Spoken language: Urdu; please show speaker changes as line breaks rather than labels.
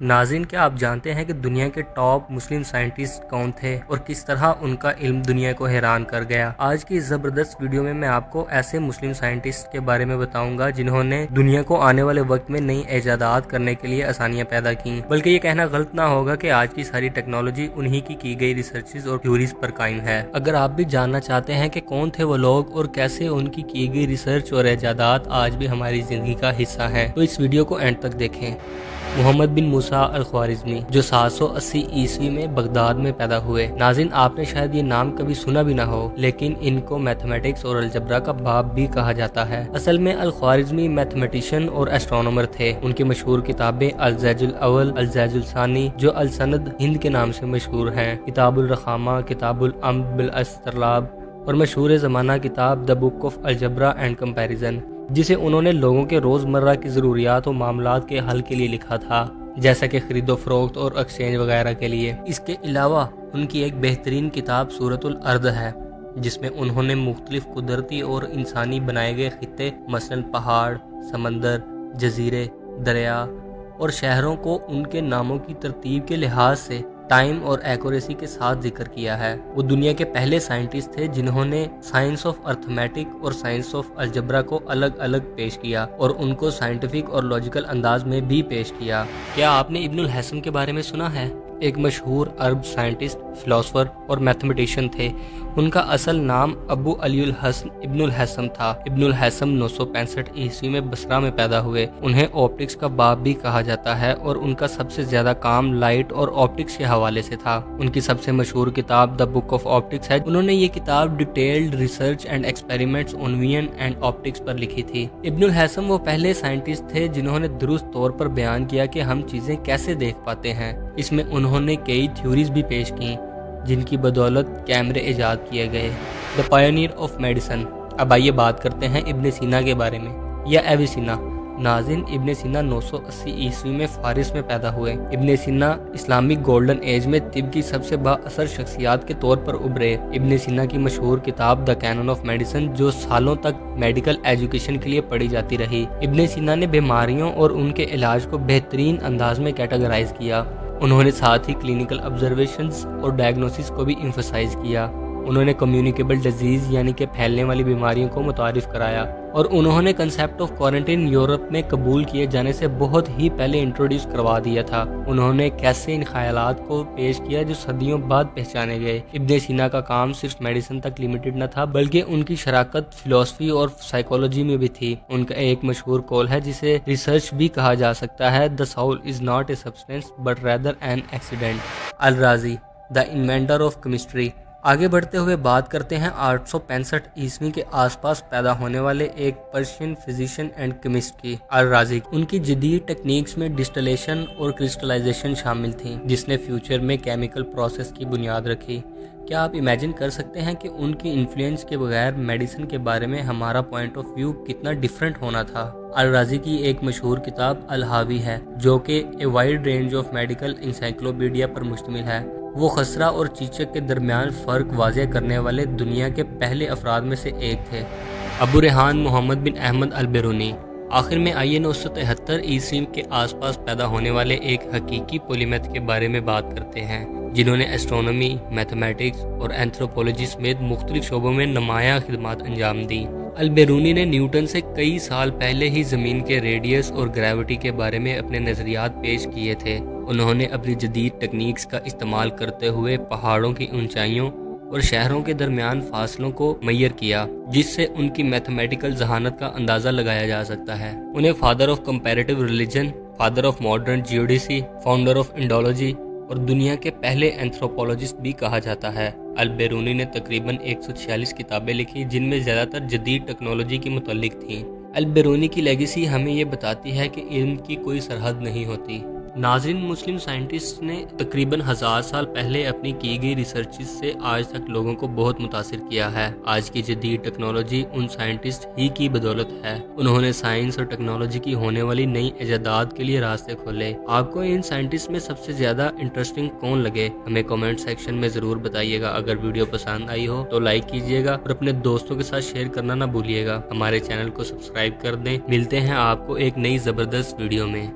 ناظرین، کیا آپ جانتے ہیں کہ دنیا کے ٹاپ مسلم سائنٹسٹ کون تھے اور کس طرح ان کا علم دنیا کو حیران کر گیا؟ آج کی اس زبردست ویڈیو میں آپ کو ایسے مسلم سائنٹسٹ کے بارے میں بتاؤں گا جنہوں نے دنیا کو آنے والے وقت میں نئی ایجادات کرنے کے لیے آسانیاں پیدا کی، بلکہ یہ کہنا غلط نہ ہوگا کہ آج کی ساری ٹیکنالوجی انہی کی گئی ریسرچز اور تھیوریز پر قائم ہے۔ اگر آپ بھی جاننا چاہتے ہیں کہ کون تھے وہ لوگ اور کیسے ان کی گئی ریسرچ اور ایجادات آج بھی ہماری زندگی کا حصہ ہیں، تو اس ویڈیو کو اینڈ تک دیکھیں۔ محمد بن موسیٰ الخوارزمی، جو 780 عیسوی میں بغداد میں پیدا ہوئے۔ ناظرین، آپ نے شاید یہ نام کبھی سنا بھی نہ ہو، لیکن ان کو میتھمیٹکس اور الجبرا کا باپ بھی کہا جاتا ہے۔ اصل میں الخوارزمی میتھمیٹیشین اور ایسٹرونومر تھے۔ ان کی مشہور کتابیں الزیج الاول، الزیج الثانی، جو السند ہند کے نام سے مشہور ہیں، کتاب الرخامہ، کتاب الامر بالاسترلاب، اور مشہور زمانہ کتاب the book of algebra and comparison, جسے انہوں نے لوگوں کے روزمرہ کی ضروریات و معاملات کے حل کے لیے لکھا تھا، جیسا کہ خرید و فروخت اور ایکسچینج وغیرہ کے لیے۔ اس کے علاوہ ان کی ایک بہترین کتاب سورۃ الارض ہے، جس میں انہوں نے مختلف قدرتی اور انسانی بنائے گئے خطے، مثلا پہاڑ، سمندر، جزیرے، دریا اور شہروں کو ان کے ناموں کی ترتیب کے لحاظ سے ٹائم اور ایکوریسی کے ساتھ ذکر کیا ہے۔ وہ دنیا کے پہلے سائنٹسٹ تھے جنہوں نے سائنس آف ارتھمیٹک اور سائنس آف الجبرا کو الگ الگ پیش کیا اور ان کو سائنٹیفک اور لاجیکل انداز میں بھی پیش کیا۔ کیا آپ نے ابن الحسم کے بارے میں سنا ہے؟ ایک مشہور عرب سائنٹسٹ، فلاسفر اور میتھمیٹیشین تھے۔ ان کا اصل نام ابو علی الحسن ابن الحسم تھا۔ ابن الحسم 965 عیسوی میں بصرہ میں پیدا ہوئے۔ انہیں آپٹکس کا باپ بھی کہا جاتا ہے اور ان کا سب سے زیادہ کام لائٹ اور آپٹکس کے حوالے سے تھا۔ ان کی سب سے مشہور کتاب دی بک آف آپٹکس ہے۔ انہوں نے یہ کتاب detailed research and experiments on vein and optics پر لکھی تھی۔ ابن الحسم وہ پہلے سائنٹسٹ تھے جنہوں نے درست طور پر بیان کیا کہ ہم چیزیں کیسے دیکھ پاتے ہیں۔ اس میں انہوں نے کئی تھیوریز بھی پیش کی، جن کی بدولت کیمرے ایجاد کیے گئے۔ دی پائونیئر آف میڈیسن۔ اب آئیے بات کرتے ہیں ابن سینا کے بارے میں، یا ایویسینا۔ ناظرین، ابن سینا 980 عیسوی میں فارس میں پیدا ہوئے۔ ابن سینا اسلامک گولڈن ایج میں طب کی سب سے با اثر شخصیات کے طور پر ابھرے۔ ابن سینا کی مشہور کتاب دی کینون آف میڈیسن، جو سالوں تک میڈیکل ایجوکیشن کے لیے پڑھی جاتی رہی۔ ابن سینا نے بیماریوں اور ان کے علاج کو بہترین انداز میں کیٹاگرائز کیا۔ انہوں نے ساتھ ہی کلینکل آبزرویشنز اور ڈائگنوسس کو بھی ایمفسائز کیا۔ انہوں نے کمیونیکیبل ڈیزیز یعنی کہ پھیلنے والی بیماریوں کو متعارف کرایا، اور انہوں نے کنسیپٹ آف کوارنٹائن یورپ میں قبول کیے جانے سے بہت ہی پہلے انٹروڈیوس کروا دیا تھا۔ انہوں نے کیسے ان خیالات کو پیش کیا جو صدیوں بعد پہچانے گئے۔ ابن سینا کا کام صرف میڈیسن تک لمیٹڈ نہ تھا، بلکہ ان کی شراکت فلسفی اور سائیکالوجی میں بھی تھی۔ ان کا ایک مشہور قول ہے جسے ریسرچ بھی کہا جا سکتا ہے: "The soul is not a substance but rather an accident." الرازی، the inventor of chemistry۔ آگے بڑھتے ہوئے بات کرتے ہیں 865 عیسوی کے آس پاس پیدا ہونے والے ایک پرشین فزیشین اینڈ کیمسٹ کی، الرازی۔ ان کی جدید ٹیکنیکس میں ڈسٹلیشن اور کرسٹلائزیشن شامل تھیں، جس نے فیوچر میں کیمیکل پروسیس کی بنیاد رکھی۔ کیا آپ امیجن کر سکتے ہیں کہ ان کی انفلوئنس کے بغیر میڈیسن کے بارے میں ہمارا پوائنٹ آف ویو کتنا ڈیفرنٹ ہونا تھا؟ الرازی کی ایک مشہور کتاب الحاوی ہے، جو کہ a wide range of medical encyclopedia پر مشتمل ہے۔ وہ خسرہ اور چیچک کے درمیان فرق واضح کرنے والے دنیا کے پہلے افراد میں سے ایک تھے۔ ابو ریحان محمد بن احمد البیرونی۔ آخر میں آئیے 973 عیسوی کے آس پاس پیدا ہونے والے ایک حقیقی پولیمیتھ کے بارے میں بات کرتے ہیں، جنہوں نے ایسٹرونومی، میتھمیٹکس اور اینتھروپولوجی سمیت مختلف شعبوں میں نمایاں خدمات انجام دیں۔ البیرونی نے نیوٹن سے کئی سال پہلے ہی زمین کے ریڈیس اور گریوٹی کے بارے میں اپنے نظریات پیش کیے تھے۔ انہوں نے اپنی جدید ٹیکنیکس کا استعمال کرتے ہوئے پہاڑوں کی اونچائیوں اور شہروں کے درمیان فاصلوں کو میئر کیا، جس سے ان کی میتھمیٹیکل ذہانت کا اندازہ لگایا جا سکتا ہے۔ انہیں father of comparative religion, father of modern geodesy, founder of Indology اور دنیا کے پہلے اینتھروپولوجسٹ بھی کہا جاتا ہے۔ البیرونی نے تقریباً 146 کتابیں لکھی، جن میں زیادہ تر جدید ٹیکنالوجی کے متعلق تھیں۔ البیرونی کی لیگیسی ہمیں یہ بتاتی ہے کہ علم کی کوئی سرحد نہیں ہوتی۔ ناظرین، مسلم سائنٹسٹ نے تقریباً 1000 سال پہلے اپنی کی گئی ریسرچز سے آج تک لوگوں کو بہت متاثر کیا ہے۔ آج کی جدید ٹیکنالوجی ان سائنٹسٹ ہی کی بدولت ہے۔ انہوں نے سائنس اور ٹیکنالوجی کی ہونے والی نئی ایجادات کے لیے راستے کھولے۔ آپ کو ان سائنٹسٹ میں سب سے زیادہ انٹرسٹنگ کون لگے؟ ہمیں کامنٹ سیکشن میں ضرور بتائیے گا۔ اگر ویڈیو پسند آئی ہو تو لائک کیجیے گا اور اپنے دوستوں کے ساتھ شیئر کرنا نہ بھولیے گا۔ ہمارے چینل کو سبسکرائب کر دیں۔ ملتے ہیں آپ کو ایک نئی زبردست ویڈیو میں۔